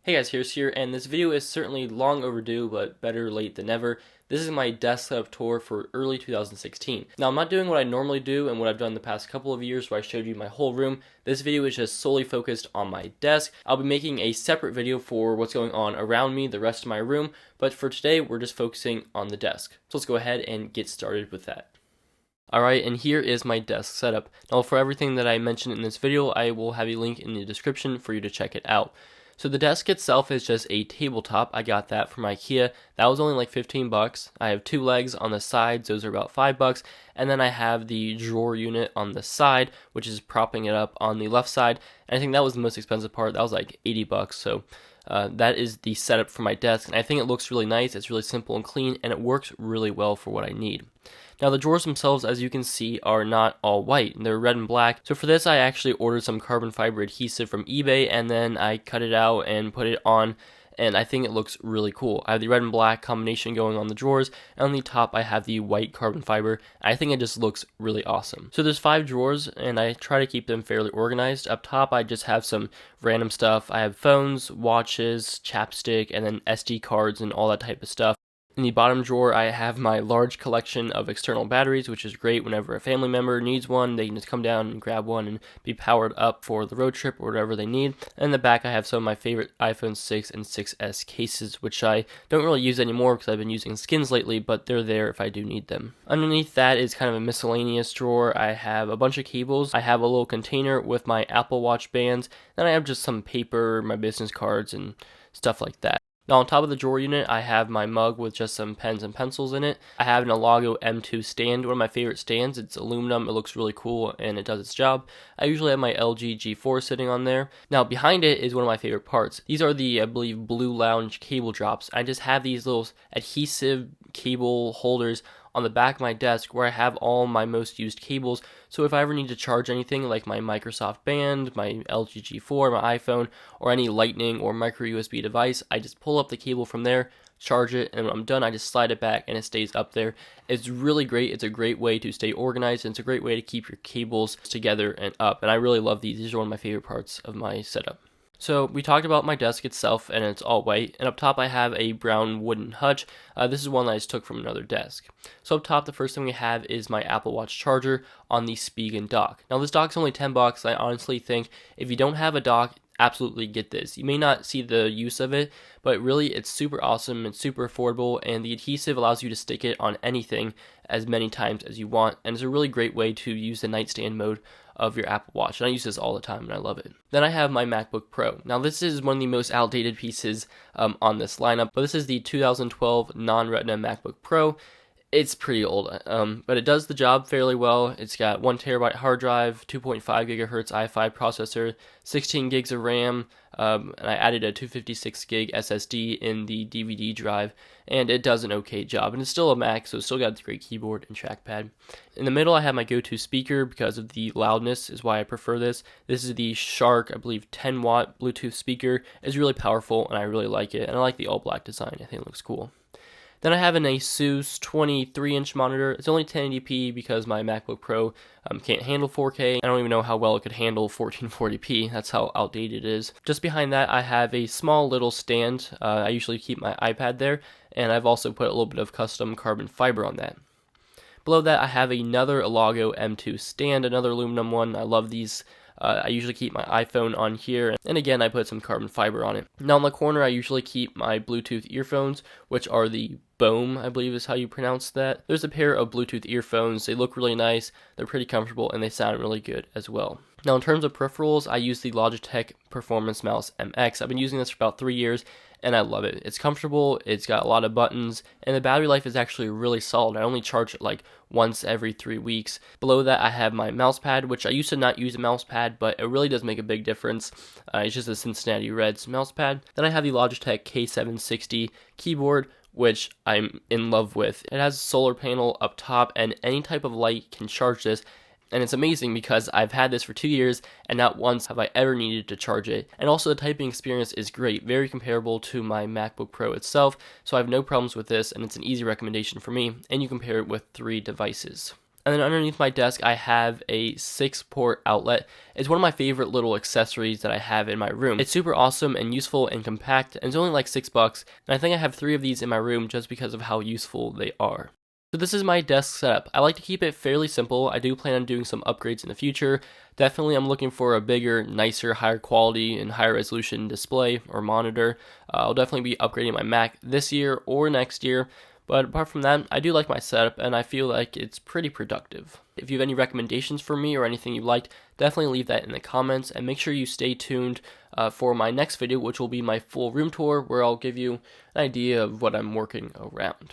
Hey guys, here's here, and this video is certainly long overdue, but better late than never. This is my desk setup tour for early 2016. Now, I'm not doing what I normally do and what I've done the past couple of years where I showed you my whole room. This video is just solely focused on my desk. I'll be making a separate video for what's going on around me, the rest of my room, but for today, we're just focusing on the desk. So let's go ahead and get started with that. Alright, and here is my desk setup. Now, for everything that I mentioned in this video, I will have a link in the description for you to check it out. So the desk itself is just a tabletop. I got that from IKEA. That was only like 15 bucks. I have two legs on the sides. Those are about 5 bucks. And then I have the drawer unit on the side, which is propping it up on the left side. And I think that was the most expensive part. That was like 80 bucks. So that is the setup for my desk. And I think it looks really nice. It's really simple and clean, and it works really well for what I need. Now, the drawers themselves, as you can see, are not all white. They're red and black. So for this, I actually ordered some carbon fiber adhesive from eBay, and then I cut it out and put it on, and I think it looks really cool. I have the red and black combination going on the drawers, and on the top, I have the white carbon fiber. I think it just looks really awesome. So there's 5 drawers, and I try to keep them fairly organized. Up top, I just have some random stuff. I have phones, watches, chapstick, and then SD cards and all that type of stuff. In the bottom drawer, I have my large collection of external batteries, which is great whenever a family member needs one. They can just come down and grab one and be powered up for the road trip or whatever they need. And in the back, I have some of my favorite iPhone 6 and 6S cases, which I don't really use anymore because I've been using skins lately, but they're there if I do need them. Underneath that is kind of a miscellaneous drawer. I have a bunch of cables. I have a little container with my Apple Watch bands. Then I have just some paper, my business cards, and stuff like that. Now, on top of the drawer unit, I have my mug with just some pens and pencils in it. I have an Alago M2 stand, one of my favorite stands. It's aluminum, it looks really cool, and it does its job. I usually have my LG G4 sitting on there. Now, behind it is one of my favorite parts. These are the, I believe, Blue Lounge cable drops. I just have these little adhesive cable holders on the back of my desk where I have all my most used cables. So if I ever need to charge anything like my Microsoft Band, my LG G4, my iPhone, or any Lightning or micro USB device, I just pull up the cable from there, charge it, and when I'm done, I just slide it back and it stays up there. It's really great. It's a great way to stay organized, and it's a great way to keep your cables together and up. And I really love these. These are one of my favorite parts of my setup. So we talked about my desk itself, and it's all white, and up top I have a brown wooden hutch. This is one that I just took from another desk. So up top, the first thing we have is my Apple Watch charger on the Spigen dock. Now this dock's only 10 bucks. I honestly think if you don't have a dock, absolutely get this. You may not see the use of it, but really it's super awesome and super affordable, and the adhesive allows you to stick it on anything as many times as you want, and it's a really great way to use the nightstand mode of your Apple Watch, and I use this all the time and I love it. Then I have my MacBook Pro. Now this is one of the most outdated pieces on this lineup, but this is the 2012 non-Retina MacBook Pro. It's pretty old, but it does the job fairly well. It's got 1 terabyte hard drive, 2.5 gigahertz i5 processor, 16 gigs of RAM, and I added a 256 gig SSD in the DVD drive, and it does an okay job. And it's still a Mac, so it's still got the great keyboard and trackpad. In the middle, I have my go-to speaker because of the loudness is why I prefer this. This is the Shark, I believe, 10-watt Bluetooth speaker. It's really powerful, and I really like it, and I like the all-black design. I think it looks cool. Then I have an Asus 23-inch monitor. It's only 1080p because my MacBook Pro can't handle 4K. I don't even know how well it could handle 1440p. That's how outdated it is. Just behind that, I have a small little stand. I usually keep my iPad there, and I've also put a little bit of custom carbon fiber on that. Below that, I have another Alago M2 stand, another aluminum one. I love these. I usually keep my iPhone on here, and again, I put some carbon fiber on it. Now in the corner, I usually keep my Bluetooth earphones, which are the Boom, I believe is how you pronounce that. There's a pair of Bluetooth earphones. They look really nice, they're pretty comfortable, and they sound really good as well. Now in terms of peripherals, I use the Logitech Performance Mouse MX. I've been using this for about 3 years, and I love it. It's comfortable, it's got a lot of buttons, and the battery life is actually really solid. I only charge it like once every 3 weeks. Below that, I have my mouse pad, which I used to not use a mouse pad, but it really does make a big difference. It's just a Cincinnati Reds mouse pad. Then I have the Logitech K760 keyboard, which I'm in love with. It has a solar panel up top, and any type of light can charge this. And it's amazing because I've had this for 2 years, and not once have I ever needed to charge it. And also the typing experience is great, very comparable to my MacBook Pro itself, so I have no problems with this, and it's an easy recommendation for me, and you compare it with 3 devices. And then underneath my desk, I have a 6-port outlet. It's one of my favorite little accessories that I have in my room. It's super awesome and useful and compact, and it's only like $6, and I think I have 3 of these in my room just because of how useful they are. So this is my desk setup. I like to keep it fairly simple. I do plan on doing some upgrades in the future. Definitely I'm looking for a bigger, nicer, higher quality and higher resolution display or monitor. I'll definitely be upgrading my Mac this year or next year. But apart from that, I do like my setup and I feel like it's pretty productive. If you have any recommendations for me or anything you liked, definitely leave that in the comments, and make sure you stay tuned for my next video, which will be my full room tour, where I'll give you an idea of what I'm working around.